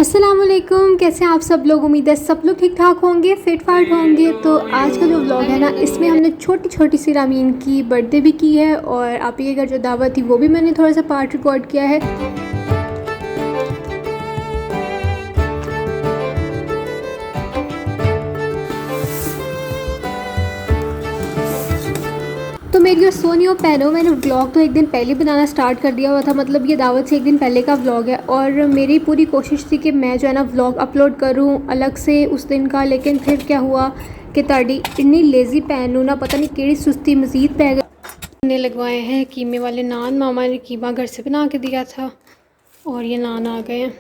अस्सलाम वालेकुम, कैसे हैं आप सब लोग। उम्मीद है सब लोग ठीक ठाक होंगे, फिट फाट होंगे। तो आज का जो व्लॉग है ना, इसमें हमने छोटी छोटी सी रामीन की बर्थडे भी की है और आप ही के घर जो दावत थी वो भी मैंने थोड़ा सा पार्ट रिकॉर्ड किया है। तो मेरी जो सोनी और पहनो, मैंने व्लॉग तो एक दिन पहले बनाना स्टार्ट कर दिया हुआ था, मतलब ये दावत से एक दिन पहले का व्लॉग है। और मेरी पूरी कोशिश थी कि मैं जो है ना व्लॉग अपलोड करूं अलग से उस दिन का। लेकिन फिर क्या हुआ कि ताड़ी इतनी लेज़ी पहनू ना, पता नहीं केड़ी सुस्ती मज़ीद पै गई। ने लगवाए हैं कीमे वाले नान, मामा ने कीमा घर से बना के दिया था और ये नान आ गए हैं,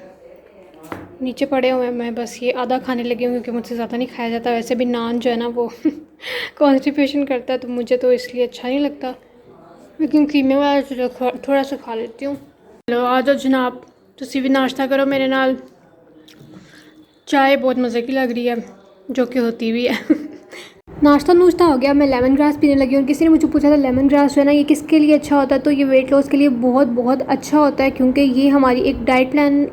नीचे पड़े हुए हैं। मैं बस ये आधा खाने लगी हूँ क्योंकि मुझसे ज़्यादा नहीं खाया जाता। वैसे भी नान जो है ना वो कॉन्स्टिपेशन करता है, तो मुझे तो इसलिए अच्छा नहीं लगता, लेकिन कीमे वाला थोड़ा सा खा लेती हूँ। चलो आ जाओ जनाब, तुसी भी नाश्ता करो मेरे नाल। चाय बहुत मज़े की लग रही है, जो कि होती भी है। नाश्ता नूश्ता हो गया, मैं लेमन ग्रास पीने लगी हूँ। किसी ने मुझे पूछा था लेमन ग्रास जो है ना ये किसके लिए अच्छा होता है, तो ये वेट लॉस के लिए बहुत बहुत अच्छा होता है, क्योंकि ये हमारी एक डाइट प्लान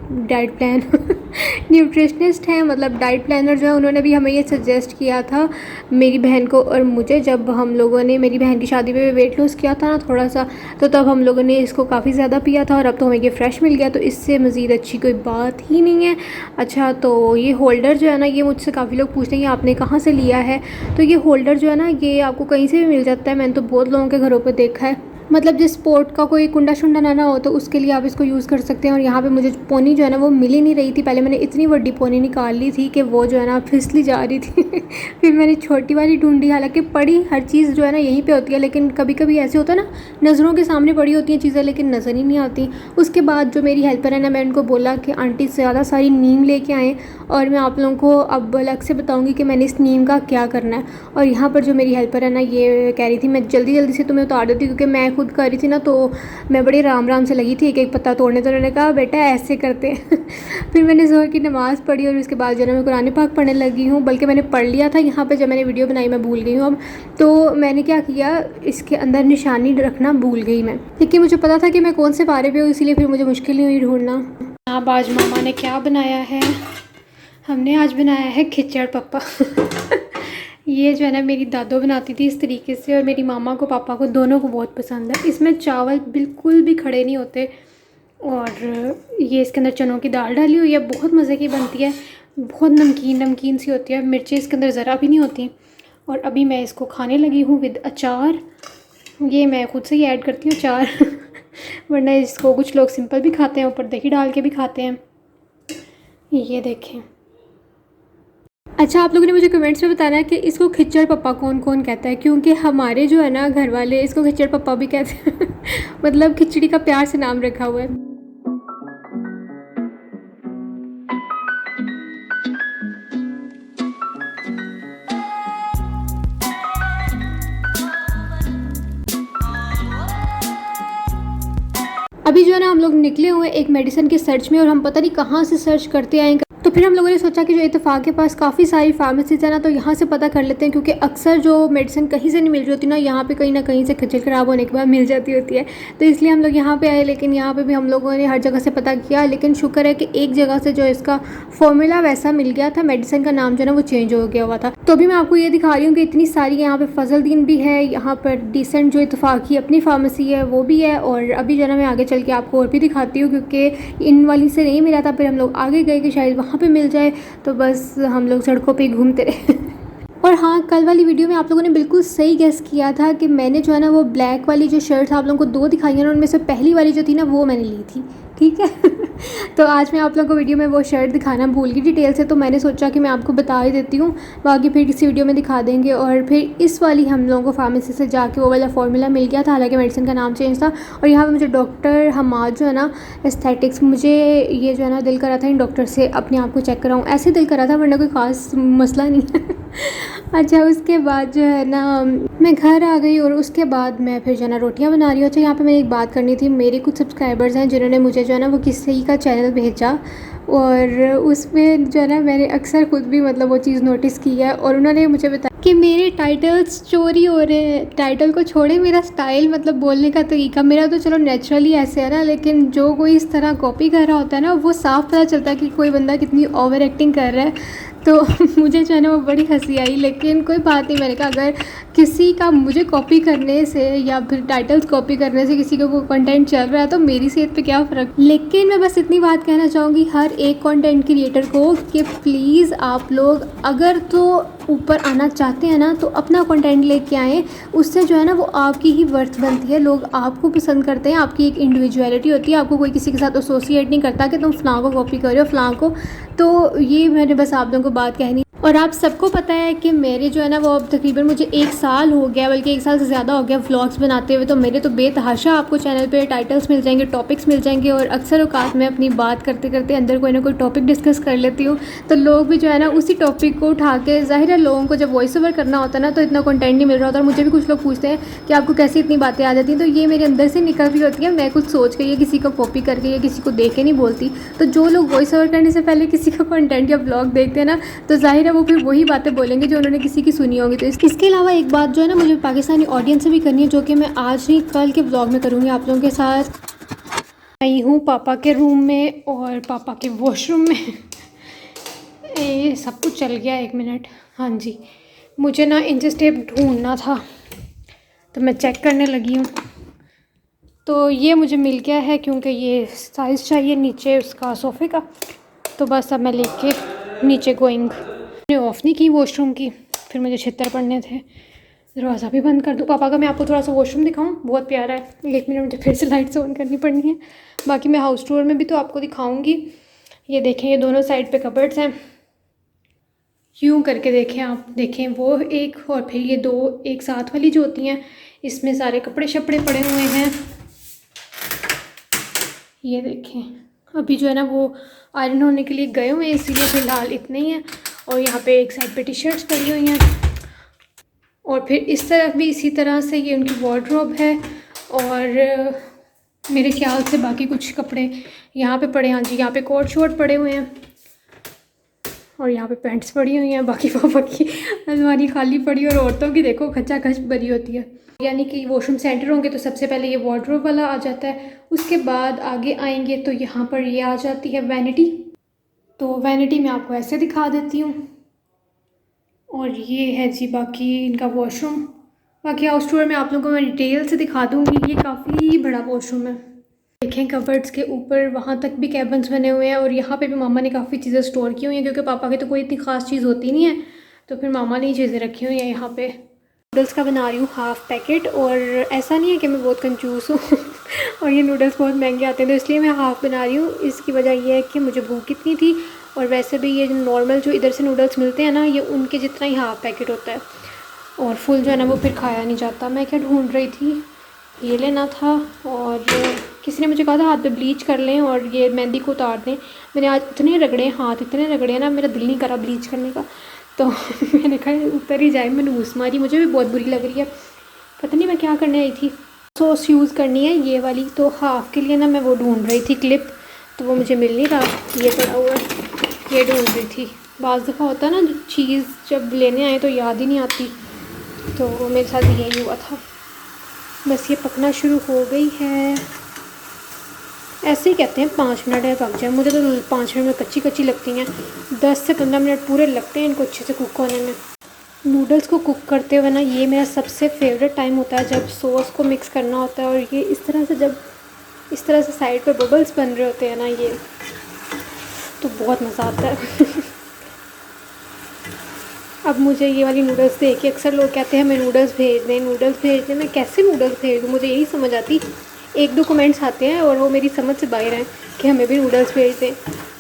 न्यूट्रिशनिस्ट है, मतलब डाइट प्लानर जो है, उन्होंने भी हमें ये सजेस्ट किया था मेरी बहन को और मुझे। जब हम लोगों ने मेरी बहन की शादी पे वेट लॉस किया था ना थोड़ा सा, तो तब हम लोगों ने इसको काफ़ी ज़्यादा पिया था और अब तो हमें ये फ़्रेश मिल गया, तो इससे मज़ीद अच्छी कोई बात ही नहीं है। अच्छा, तो ये होल्डर जो है ना, ये मुझसे काफ़ी लोग पूछते हैं कि आपने कहाँ से लिया है। तो ये होल्डर जो है ना, ये आपको कहीं से भी मिल जाता है। मैंने तो बहुत लोगों के घरों पे देखा है, मतलब जिस स्पोर्ट का कोई कुंडा शुंडा ना हो तो उसके लिए आप इसको यूज़ कर सकते हैं। और यहाँ पे मुझे पोनी जो है ना वो मिल ही नहीं रही थी। पहले मैंने इतनी बड़ी पोनी निकाल ली थी कि वो जो है ना फिसली जा रही थी। फिर मैंने छोटी वाली ढूंढी, हालांकि पड़ी हर चीज़ जो है ना यहीं पे होती है, लेकिन कभी कभी ऐसे होता है ना, नज़रों के सामने पड़ी होती हैं चीज़ें लेकिन नज़र ही नहीं आती। उसके बाद जो मेरी हेल्पर है ना, मैं उनको बोला कि आंटी ज़्यादा सारी नीम लेके आएँ और मैं आप लोगों को अब अलग से बताऊँगी कि मैंने इस नीम का क्या करना है। और यहाँ पर जो मेरी हेल्पर है ना, ये कह रही थी मैं जल्दी जल्दी से तुम्हें उतार देती, क्योंकि मैं खुद कर रही थी ना, तो मैं बड़ी राम से लगी थी एक एक पत्ता तोड़ने। तो उन्होंने कहा बेटा ऐसे करते हैं। फिर मैंने ज़ोहर की नमाज़ पढ़ी और उसके बाद जो है मैं कुरान पाक पढ़ने लगी हूँ, बल्कि मैंने पढ़ लिया था यहाँ पे जब मैंने वीडियो बनाई, मैं भूल गई हूँ अब। तो मैंने क्या किया, इसके अंदर निशानी रखना भूल गई मैं, लेकिन मुझे पता था कि मैं कौन से पारे पे हूँ, इसीलिए फिर मुझे मुश्किल नहीं हुई ढूंढना। अब आज मामा ने क्या बनाया है, हमने आज बनाया है खिचड़ पप्पा। ये जो है ना मेरी दादो बनाती थी इस तरीके से, और मेरी मामा को पापा को दोनों को बहुत पसंद है। इसमें चावल बिल्कुल भी खड़े नहीं होते और ये इसके अंदर चनों की दाल डाली हुई है, बहुत मज़े की बनती है, बहुत नमकीन नमकीन सी होती है, मिर्चें इसके अंदर ज़रा भी नहीं होती। और अभी मैं इसको खाने लगी हूँ विद अचार। ये मैं खुद से ही ऐड करती हूँ अचार। वरना इसको कुछ लोग सिंपल भी खाते हैं, ऊपर दही डाल के भी खाते हैं। ये देखें। अच्छा, आप लोगों ने मुझे कमेंट्स में बताना है कि इसको खिचड़ पप्पा कौन कौन कहता है, क्योंकि हमारे जो है ना घर वाले इसको खिचड़ पप्पा भी कहते हैं। मतलब खिचड़ी का प्यार से नाम रखा हुआ है। अभी जो है ना हम लोग निकले हुए एक मेडिसिन के सर्च में, और हम पता नहीं कहाँ से सर्च करते आए। तो फिर हम लोगों ने सोचा कि जो इत्तेफाक के पास काफ़ी सारी फार्मेसीज़ है ना, तो यहाँ से पता कर लेते हैं, क्योंकि अक्सर जो मेडिसिन कहीं से नहीं मिल रही होती ना, यहाँ पे कहीं ना कहीं से खिचड़ ख़राब होने के बाद मिल जाती होती है। तो इसलिए हम लोग यहाँ पे आए, लेकिन यहाँ पे भी हम लोगों ने हर जगह से पता किया, लेकिन शुक्र है कि एक जगह से जो इसका फॉर्मूला वैसा मिल गया था, मेडिसिन का नाम जो है ना वो चेंज हो गया हुआ था। तो अभी मैं आपको ये दिखा रही हूँ कि इतनी सारी यहाँ पर फजलदीन भी है, यहाँ पर डिसेंट जो इत्तेफाक की अपनी फार्मेसी है वो भी है। और अभी जो है ना मैं आगे चल के आपको और भी दिखाती हूँ, क्योंकि इन वाली से नहीं मिला था, फिर हम लोग आगे गए कि शायद वहाँ पर मिल जाए, तो बस हम लोग सड़कों पे घूमते रहे। और हाँ, कल वाली वीडियो में आप लोगों ने बिल्कुल सही गेस किया था कि मैंने जो है ना वो ब्लैक वाली जो शर्ट आप लोगों को दो दिखाई है ना, उनमें से पहली वाली जो थी ना वो मैंने ली थी, ठीक है। तो आज मैं आप लोगों को वीडियो में वो शर्ट दिखाना भूल गई डिटेल से, तो मैंने सोचा कि मैं आपको बता ही देती हूँ, बाकी फिर किसी वीडियो में दिखा देंगे। और फिर इस वाली हम लोगों को फार्मेसी से जाके वो वाला फार्मूला मिल गया था, हालांकि मेडिसिन का नाम चेंज था। और यहाँ पर मुझे डॉक्टर हमाद जो है ना एस्थेटिक्स, मुझे ये जो है ना दिल करा था इन डॉक्टर से अपने आप को चेक कराऊँ, ऐसे दिल करा था, वरना कोई ख़ास मसला नहीं है। अच्छा, उसके बाद जो है ना मैं घर आ गई और उसके बाद मैं फिर जो है ना रोटियाँ बना रही हूँ। अच्छा, यहाँ पे मैंने एक बात करनी थी। मेरे कुछ सब्सक्राइबर्स हैं जिन्होंने मुझे जो है ना वो किसी का चैनल भेजा, और उसमें जो है ना मैंने अक्सर खुद भी मतलब वो चीज़ नोटिस की है, और उन्होंने मुझे बताया कि मेरे टाइटल्स चोरी हो रहे हैं। टाइटल को छोड़े, मेरा स्टाइल मतलब बोलने का तरीका मेरा तो चलो नेचुरली ऐसे है ना, लेकिन जो कोई इस तरह कॉपी कर रहा होता है ना, वो साफ पता चलता है कि कोई बंदा कितनी ओवर एक्टिंग कर रहा है। तो मुझे जो है ना वो बड़ी हंसी आई, लेकिन कोई बात नहीं। मैंने कहा अगर किसी का मुझे कॉपी करने से या फिर टाइटल्स कॉपी करने से किसी का कोई कंटेंट चल रहा है तो मेरी सेहत पे क्या फ़र्क। लेकिन मैं बस इतनी बात कहना चाहूँगी हर एक कंटेंट क्रिएटर को कि प्लीज़ आप लोग अगर तो ऊपर आना चाहते हैं ना तो अपना कंटेंट लेके आएँ। उससे जो है ना वो आपकी ही वर्थ बनती है, लोग आपको पसंद करते हैं, आपकी एक इंडिविजुअलिटी होती है। आपको कोई किसी के साथ एसोसिएट नहीं करता कि तुम फ़लाँ को कॉपी करो फ़लाँ को। तो ये मैंने बस आप लोगों को बात कहनी। और आप सबको पता है कि मेरे जो है ना वो अब तकरीबन मुझे 1 साल हो गया, बल्कि 1 साल से ज़्यादा हो गया व्लॉग्स बनाते हुए। तो मेरे तो बेतहाशा आपको चैनल पे टाइटल्स मिल जाएंगे, टॉपिक्स मिल जाएंगे, और अक्सर औकात मैं अपनी बात करते करते अंदर कोई ना कोई टॉपिक डिस्कस कर लेती हूँ। तो लोग भी जो है ना उसी टॉपिक को उठा के, ज़ाहिर है लोगों को जब वॉइस ओवर करना होता है ना तो इतना कंटेंट नहीं मिल रहा होता। और मुझे भी कुछ लोग पूछते हैं कि आपको कैसे इतनी बातें आ जाती हैं, तो ये मेरे अंदर से निकल रही होती है। मैं कुछ सोच के या किसी को कॉपी करके या किसी को देख के नहीं बोलती। तो जो लोग वॉइस ओवर करने से पहले किसी का कंटेंट या ब्लॉग देखते हैं ना, तो ज़ाहिर है वो फिर वही बातें बोलेंगे जो उन्होंने किसी की सुनी होगी। तो इसके अलावा एक बात जो है ना मुझे पाकिस्तानी ऑडियंस से भी करनी है, जो कि मैं आज नहीं कल के व्लॉग में करूँगी आप लोगों के साथ। आई हूँ पापा के रूम में और पापा के वॉशरूम में। ये सब कुछ चल गया, 1 मिनट। हाँ जी, मुझे ना इंचेस टेप ढूंढना था तो मैं चेक करने लगी हूँ। तो ये मुझे मिल गया है क्योंकि ये साइज़ चाहिए नीचे उसका सोफ़े का। तो बस अब मैं लेके नीचे गोइंग। मैंने ऑफ़ नहीं की वॉशरूम की, फिर मुझे छितर पड़ने थे। दरवाज़ा भी बंद कर दूँ। पापा का मैं आपको थोड़ा सा वॉशरूम दिखाऊं, बहुत प्यारा है। 1 मिनट मुझे फिर से लाइट्स ऑन करनी पड़नी है। बाकी मैं हाउस टूर में भी तो आपको दिखाऊंगी। ये देखें, ये दोनों साइड पे कबर्ड्स हैं। यूँ करके देखें, आप देखें वो एक, और फिर ये 2 एक साथ वाली जो होती हैं, इसमें सारे कपड़े शपड़े पड़े हुए हैं। ये देखें, अभी जो है ना वो आयरन होने के लिए गए हुए हैं, इसीलिए फ़िलहाल इतने ही हैं। और यहाँ पे एक साइड पे टी शर्ट्स पड़ी हुई हैं, और फिर इस तरफ भी इसी तरह से ये उनकी वार्डरोब है। और मेरे ख्याल से बाकी कुछ कपड़े यहाँ पे पड़े। हाँ जी, यहाँ पे कोट शॉर्ट पड़े हुए हैं, और यहाँ पे पैंट्स पड़ी हुई हैं। बाकी पापा की अलमारी खाली पड़ी, और औरतों की देखो खचा खच भरी होती है। यानी कि वॉशरूम सेंटर होंगे तो सबसे पहले ये वार्डरोब वाला आ जाता है, उसके बाद आगे आएंगे तो यहाँ पर ये आ जाती है वैनिटी। तो वैनिटी में आपको ऐसे दिखा देती हूँ, और ये है जी बाकी इनका वॉशरूम। बाकी हाउस टूर में आप लोगों को मैं डिटेल से दिखा दूँगी। ये काफ़ी बड़ा वॉशरूम है। देखें कबर्ड्स के ऊपर वहाँ तक भी कैबिन्स बने हुए हैं, और यहाँ पे भी मामा ने काफ़ी चीज़ें स्टोर की हुई हैं, क्योंकि पापा की तो कोई इतनी ख़ास चीज़ होती नहीं है, तो फिर मामा ने ही चीज़ें रखी हुई हैं यहाँ पे। नूडल्स का बना रही हूँ हाफ़ पैकेट, और ऐसा नहीं है कि मैं बहुत कंजूस हूँ और ये नूडल्स बहुत महंगे आते हैं तो इसलिए मैं हाफ़ बना रही हूँ। इसकी वजह यह है कि मुझे भूख इतनी थी, और वैसे भी ये नॉर्मल जो इधर से नूडल्स मिलते हैं ना, ये उनके जितना ही हाफ़ पैकेट होता है, और फुल जो है ना वो फिर खाया नहीं जाता। मैं क्या ढूंढ रही थी, ये लेना था, और किसी ने मुझे कहा था हाथ पे ब्लीच कर लें और ये मेहंदी को उतार दें। मैंने आज इतने रगड़े हाथ, इतने रगड़े ना, मेरा दिल नहीं करा ब्लीच करने का। तो मैंने कहा उतर ही जाए, मैंने घूस मारी। मुझे भी बहुत बुरी लग रही है, पता नहीं मैं क्या करने आई थी। सॉस यूज़ करनी है ये वाली, तो हाफ़ के लिए ना मैं वो ढूंढ रही थी क्लिप, तो वो मुझे मिल नहीं रहा। ये पड़ा हुआ है, ये ढूंढ रही थी। बाज़ दफ़ा होता है ना चीज़ जब लेने आए तो याद ही नहीं आती, तो मेरे साथ यही हुआ था। बस ये पकना शुरू हो गई है। ऐसे ही कहते हैं 5 मिनट है पक जाए, मुझे तो 5 मिनट में कच्ची कच्ची लगती हैं। 10 से 15 मिनट पूरे लगते हैं इनको अच्छे से कुक होने में। नूडल्स को कुक करते हुए ना ये मेरा सबसे फेवरेट टाइम होता है, जब सॉस को मिक्स करना होता है, और ये इस तरह से जब इस तरह से साइड पर बबल्स बन रहे होते हैं ना, ये तो बहुत मज़ा आता है। अब मुझे ये वाली नूडल्स देख के अक्सर लोग कहते हैं हमें नूडल्स भेज दें, नूडल्स भेज दें। मैं कैसे नूडल्स भेज दूँ, मुझे यही समझ आती। 1-2 कमेंट्स आते हैं और वो मेरी समझ से बाहर हैं कि हमें भी नूडल्स भेज दें।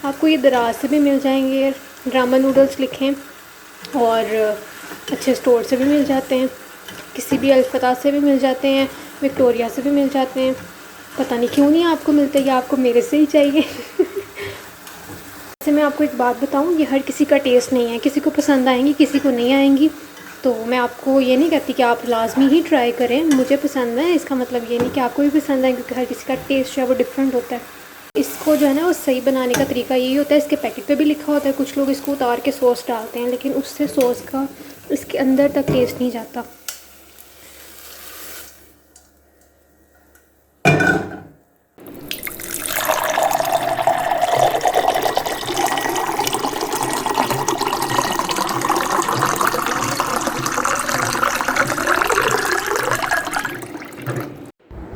आपको ये दराज से भी मिल जाएंगे, ड्रामा नूडल्स लिखें, और अच्छे स्टोर से भी मिल जाते हैं, किसी भी अल्फता से भी मिल जाते हैं, विक्टोरिया से भी मिल जाते हैं। पता नहीं क्यों नहीं आपको मिलते, या आपको मेरे से ही चाहिए। वैसे मैं आपको एक बात बताऊं, ये हर किसी का टेस्ट नहीं है, किसी को पसंद आएंगी, किसी को नहीं आएंगी। तो मैं आपको ये नहीं कहती कि आप लाजमी ही ट्राई करें, मुझे पसंद है, इसका मतलब ये नहीं कि आपको भी पसंद है, क्योंकि हर किसी का टेस्ट जो है वो डिफरेंट होता है। इसको जो है ना वो सही बनाने का तरीका यही होता है, इसके पैकेट पे भी लिखा होता है, कुछ लोग इसको उतार के सॉस डालते हैं, लेकिन उससे सॉस का इसके अंदर तक टेस्ट नहीं जाता।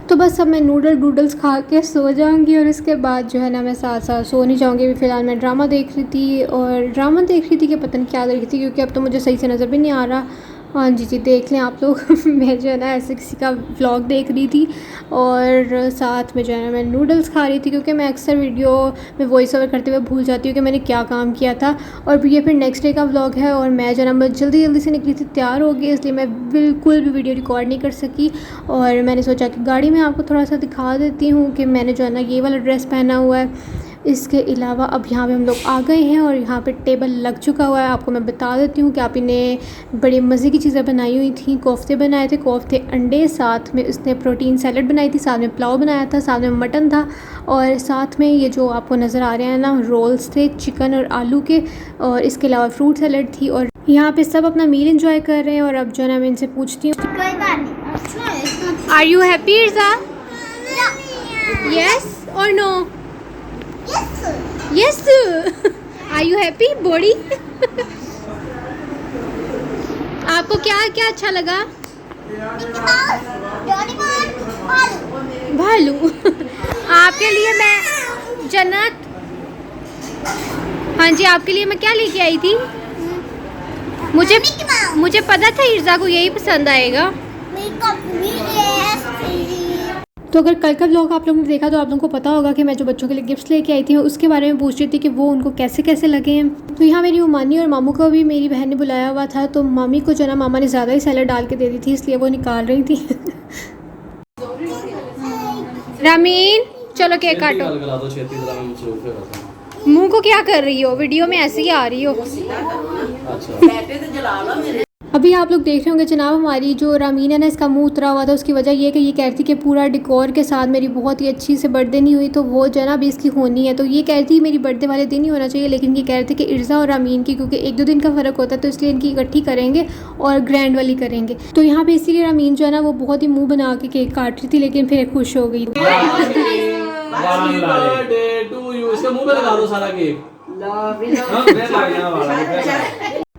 तो बस अब मैं नूडल्स खा के सो जाऊंगी, और इसके बाद जो है ना मैं साथ साथ सो नहीं जाऊंगी। अभी फ़िलहाल मैं ड्रामा देख रही थी, और ड्रामा देख रही थी कि पता नहीं क्या देख रही थी, क्योंकि अब तो मुझे सही से नज़र भी नहीं आ रहा। हाँ जी देख लें आप लोग मैं जो है ना ऐसे किसी का व्लॉग देख रही थी, और साथ में जो है ना मैं नूडल्स खा रही थी, क्योंकि मैं अक्सर वीडियो में वॉइस ओवर करते हुए भूल जाती हूँ कि मैंने क्या काम किया था। और ये फिर नेक्स्ट डे का व्लॉग है, और मैं जो है ना मैं जल्दी से निकली थी, तैयार हो गई, इसलिए मैं बिल्कुल भी वीडियो रिकॉर्ड नहीं कर सकी। और मैंने सोचा कि गाड़ी में आपको थोड़ा सा दिखा देती हूँ कि मैंने जो है ना ये वाला ड्रेस पहना हुआ है। इसके अलावा अब यहाँ पे हम लोग आ गए हैं, और यहाँ पे टेबल लग चुका हुआ है। आपको मैं बता देती हूँ कि आप इन्हें बड़ी मज़े की चीज़ें बनाई हुई थी। कोफ्ते बनाए थे, कोफ्ते अंडे, साथ में उसने प्रोटीन सैलड बनाई थी, साथ में पुलाव बनाया था, साथ में मटन था, और साथ में ये जो आपको नज़र आ रहे हैं ना रोल्स थे चिकन और आलू के, और इसके अलावा फ्रूट सैलड थी। और यहाँ पे सब अपना मील इंजॉय कर रहे हैं। और अब जो है ना मैं इनसे पूछती हूँ, आर यू हैप्पी इर्जा? यस और no? Yes. Are you happy body? आपको क्या क्या अच्छा लगा? भालू आपके लिए मैं जन्नत, हाँ जी आपके लिए मैं क्या लेके आई थी? मुझे पता था इर्जा को यही पसंद आएगा। तो अगर कल का व्लॉग आप लोगों ने देखा तो आप लोगों को पता होगा कि मैं जो बच्चों के लिए गिफ्ट्स लेके आई थी, मैं उसके बारे में पूछ रही थी कि वो उनको कैसे कैसे लगे हैं। तो यहाँ मेरी उमानी और मामू को भी मेरी बहन ने बुलाया हुआ था, तो मामी को जो ना मामा ने ज़्यादा ही सैलड डाल के दे दी थी, इसलिए वो निकाल रही थी रामीन चलो केक काटो। मुँह को क्या कर रही हो? वीडियो में ऐसे ही आ रही हो। अभी आप लोग देख रहे होंगे जनाब हमारी जो रामीन है ना इसका मुंह उतरा हुआ था, उसकी वजह ये है कि ये कह रही थी कि पूरा डिकोर के साथ मेरी बहुत ही अच्छी से बर्थडे नहीं हुई, तो वो जो है ना अभी इसकी होनी है। तो ये कह रही थी मेरी बर्थडे वाले दिन ही होना चाहिए, लेकिन ये कह रहे थे कि इर्जा और रामीन की क्योंकि 1-2 दिन का फ़र्क होता है, तो इसलिए इनकी इकट्ठी करेंगे और ग्रैंड वाली करेंगे। तो यहाँ पर इसीलिए रामीन जो है ना वो बहुत ही मुँह बना के केक काट रही थी, लेकिन फिर खुश हो गई।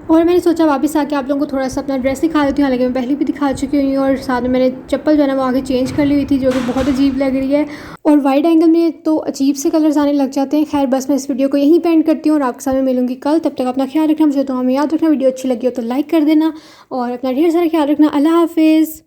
और मैंने सोचा वापस आके आप लोगों को थोड़ा सा अपना ड्रेस दिखा देती हूँ, हालांकि मैं पहले भी दिखा चुकी हुई हूँ, और साथ में मैंने चप्पल जो है ना वो आगे चेंज कर ली हुई थी, जो कि बहुत अजीब लग रही है। और वाइड एंगल में तो अजीब से कलर्स आने लग जाते हैं। खैर बस मैं इस वीडियो को यहीं पे एंड करती हूँ, और आपके साथ में मिलूंगी कल। तब तक अपना ख्याल रखना, मुझे तो हमें याद रखना। वीडियो अच्छी लगी हो तो लाइक कर देना, और अपना ढेर सारा ख्याल रखना। अल्लाह हाफिज़।